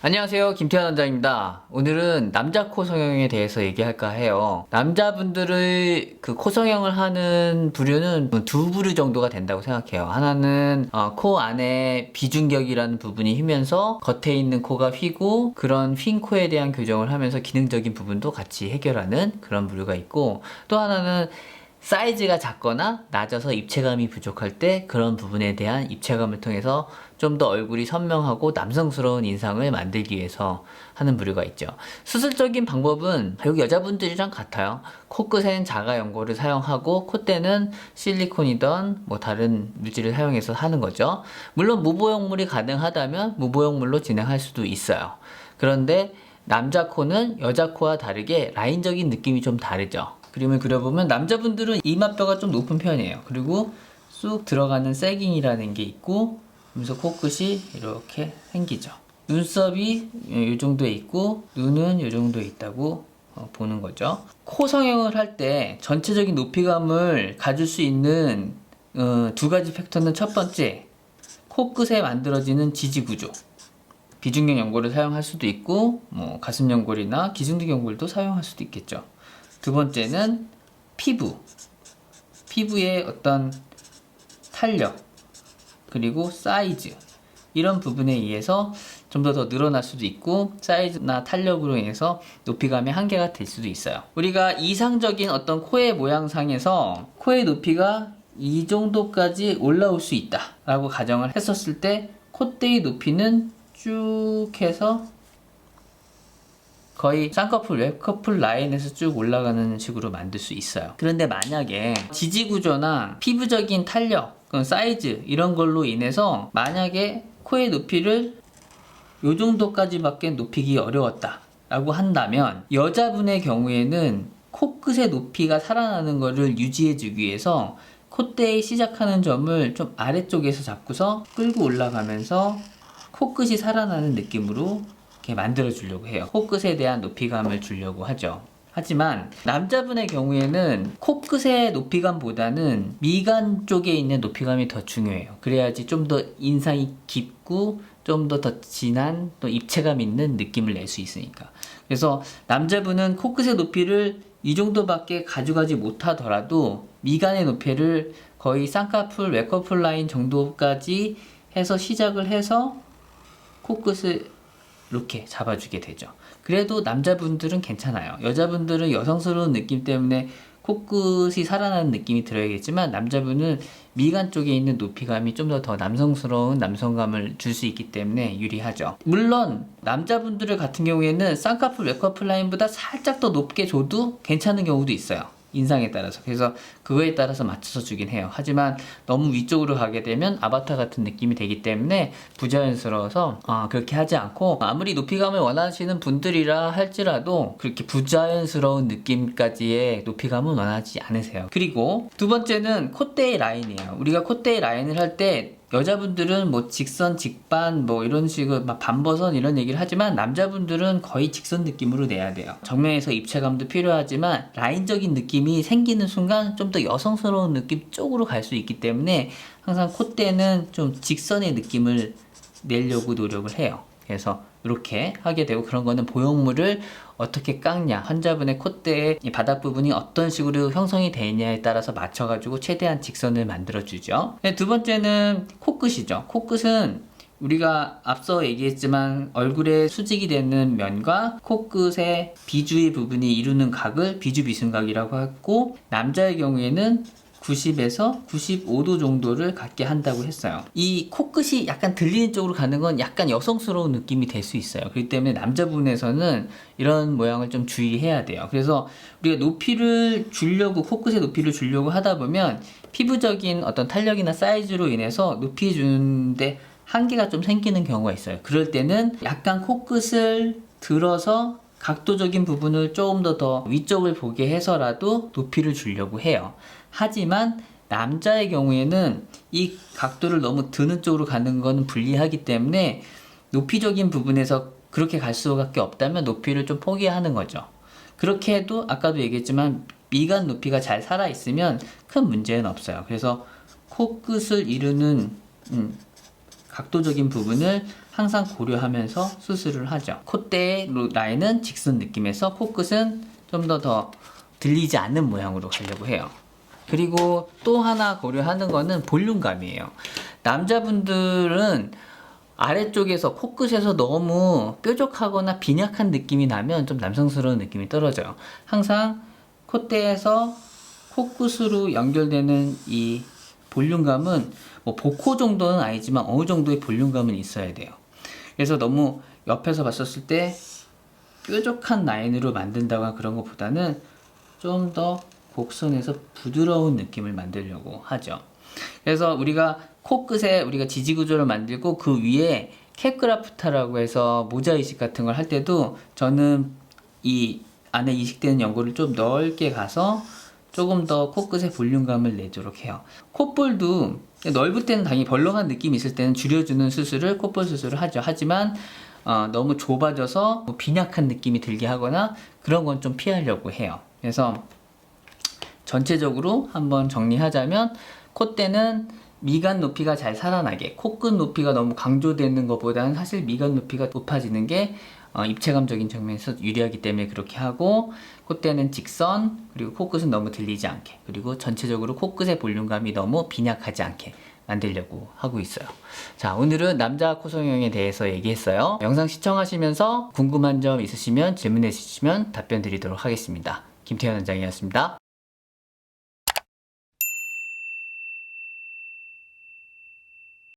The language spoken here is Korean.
안녕하세요, 김태환 원장입니다. 오늘은 남자 코 성형에 대해서 얘기할까 해요. 남자분들의 그 코 성형을 하는 부류는 두 부류 정도가 된다고 생각해요. 하나는 코 안에 비중격이라는 부분이 휘면서 겉에 있는 코가 휘고 그런 휜 코에 대한 교정을 하면서 기능적인 부분도 같이 해결하는 그런 부류가 있고, 또 하나는 사이즈가 작거나 낮아서 입체감이 부족할 때 그런 부분에 대한 입체감을 통해서 좀 더 얼굴이 선명하고 남성스러운 인상을 만들기 위해서 하는 부류가 있죠. 수술적인 방법은 여기 여자분들이랑 같아요. 코끝엔 자가 연고를 사용하고 콧대는 실리콘이던 뭐 다른 물질을 사용해서 하는 거죠. 물론 무보형물이 가능하다면 무보형물로 진행할 수도 있어요. 그런데 남자 코는 여자 코와 다르게 라인적인 느낌이 좀 다르죠. 그림을 그려보면 남자분들은 이마뼈가 좀 높은 편이에요. 그리고 쑥 들어가는 세깅이라는 게 있고, 그래서 코끝이 이렇게 생기죠. 눈썹이 이 정도에 있고 눈은 이 정도에 있다고 보는 거죠. 코 성형을 할 때 전체적인 높이감을 가질 수 있는 두 가지 팩터는, 첫 번째, 코끝에 만들어지는 지지구조. 비중격 연골을 사용할 수도 있고 뭐 가슴 연골이나 기중등 연골도 사용할 수도 있겠죠. 두 번째는 피부의 어떤 탄력, 그리고 사이즈, 이런 부분에 의해서 좀 더 늘어날 수도 있고, 사이즈나 탄력으로 인해서 높이감의 한계가 될 수도 있어요. 우리가 이상적인 어떤 코의 모양상에서 코의 높이가 이 정도까지 올라올 수 있다 라고 가정을 했었을 때, 콧대의 높이는 쭉 해서 거의 쌍꺼풀, 웹커플 라인에서 쭉 올라가는 식으로 만들 수 있어요. 그런데 만약에 지지구조나 피부적인 탄력, 사이즈 이런 걸로 인해서 만약에 코의 높이를 요 정도까지밖에 높이기 어려웠다 라고 한다면, 여자분의 경우에는 코끝의 높이가 살아나는 것을 유지해 주기 위해서 콧대에 시작하는 점을 좀 아래쪽에서 잡고서 끌고 올라가면서 코끝이 살아나는 느낌으로 이렇게 만들어 주려고 해요. 코끝에 대한 높이감을 주려고 하죠. 하지만 남자분의 경우에는 코끝의 높이감보다는 미간 쪽에 있는 높이감이 더 중요해요. 그래야지 좀 더 인상이 깊고 좀 더 진한 또 입체감 있는 느낌을 낼 수 있으니까. 그래서 남자분은 코끝의 높이를 이 정도밖에 가져가지 못하더라도 미간의 높이를 거의 쌍꺼풀, 웹커플 라인 정도까지 해서 시작을 해서 코끝을 이렇게 잡아주게 되죠. 그래도 남자분들은 괜찮아요. 여자분들은 여성스러운 느낌 때문에 코끝이 살아나는 느낌이 들어야겠지만, 남자분은 미간 쪽에 있는 높이감이 좀 더 남성스러운 남성감을 줄 수 있기 때문에 유리하죠. 물론 남자분들 같은 경우에는 쌍꺼풀, 웹커플 라인보다 살짝 더 높게 줘도 괜찮은 경우도 있어요. 인상에 따라서. 그래서 그거에 따라서 맞춰서 주긴 해요. 하지만 너무 위쪽으로 가게 되면 아바타 같은 느낌이 되기 때문에 부자연스러워서 그렇게 하지 않고, 아무리 높이감을 원하시는 분들이라 할지라도 그렇게 부자연스러운 느낌까지의 높이감은 원하지 않으세요. 그리고 두 번째는 콧대의 라인이에요. 우리가 콧대의 라인을 할 때 여자분들은 뭐 직선, 직반 뭐 이런 식으로 막 반버선 이런 얘기를 하지만, 남자분들은 거의 직선 느낌으로 내야 돼요. 정면에서 입체감도 필요하지만 라인적인 느낌이 생기는 순간 좀 더 여성스러운 느낌 쪽으로 갈 수 있기 때문에 항상 콧대는 좀 직선의 느낌을 내려고 노력을 해요. 그래서 이렇게 하게 되고, 그런 거는 보형물을 어떻게 깎냐, 환자분의 콧대의 이 바닥 부분이 어떤 식으로 형성이 되어 있냐에 따라서 맞춰가지고 최대한 직선을 만들어주죠. 두 번째는 코끝이죠. 코끝은 우리가 앞서 얘기했지만 얼굴에 수직이 되는 면과 코끝의 비주의 부분이 이루는 각을 비주비순각이라고 하고, 남자의 경우에는 90에서 95도 정도를 갖게 한다고 했어요. 이 코끝이 약간 들리는 쪽으로 가는 건 약간 여성스러운 느낌이 될 수 있어요. 그렇기 때문에 남자분에서는 이런 모양을 좀 주의해야 돼요. 그래서 우리가 높이를 주려고, 코끝의 높이를 주려고 하다 보면 피부적인 어떤 탄력이나 사이즈로 인해서 높이 주는데 한계가 좀 생기는 경우가 있어요. 그럴 때는 약간 코끝을 들어서 각도적인 부분을 조금 더 위쪽을 보게 해서라도 높이를 주려고 해요. 하지만 남자의 경우에는 이 각도를 너무 드는 쪽으로 가는 건 불리하기 때문에 높이적인 부분에서 그렇게 갈 수밖에 없다면 높이를 좀 포기하는 거죠. 그렇게 해도 아까도 얘기했지만 미간 높이가 잘 살아있으면 큰 문제는 없어요. 그래서 코끝을 이루는 각도적인 부분을 항상 고려하면서 수술을 하죠. 콧대 라인은 직선 느낌에서 코끝은 좀 더 들리지 않는 모양으로 가려고 해요. 그리고 또 하나 고려하는 거는 볼륨감이에요. 남자분들은 아래쪽에서 코끝에서 너무 뾰족하거나 빈약한 느낌이 나면 좀 남성스러운 느낌이 떨어져요. 항상 콧대에서 코끝으로 연결되는 이 볼륨감은 뭐 복코 정도는 아니지만 어느 정도의 볼륨감은 있어야 돼요. 그래서 너무 옆에서 봤었을 때 뾰족한 라인으로 만든다거나 그런 것보다는 좀 더 곡선에서 부드러운 느낌을 만들려고 하죠. 그래서 우리가 코끝에 우리가 지지구조를 만들고 그 위에 캡그라프타라고 해서 모자 이식 같은 걸 할 때도 저는 이 안에 이식되는 연고를 좀 넓게 가서 조금 더 코끝에 볼륨감을 내도록 해요. 콧볼도 넓을 때는 당연히 벌렁한 느낌이 있을 때는 줄여주는 수술을 콧볼 수술을 하죠. 하지만 너무 좁아져서 빈약한 느낌이 들게 하거나 그런 건 좀 피하려고 해요. 그래서 전체적으로 한번 정리하자면 콧대는 미간 높이가 잘 살아나게, 코끝 높이가 너무 강조되는 것보다는 사실 미간 높이가 높아지는 게 입체감적인 측면에서 유리하기 때문에 그렇게 하고, 콧대는 직선, 그리고 코끝은 너무 들리지 않게, 그리고 전체적으로 코끝의 볼륨감이 너무 빈약하지 않게 만들려고 하고 있어요. 자, 오늘은 남자 코 성형에 대해서 얘기했어요. 영상 시청하시면서 궁금한 점 있으시면 질문해 주시면 답변 드리도록 하겠습니다. 김태현 원장이었습니다.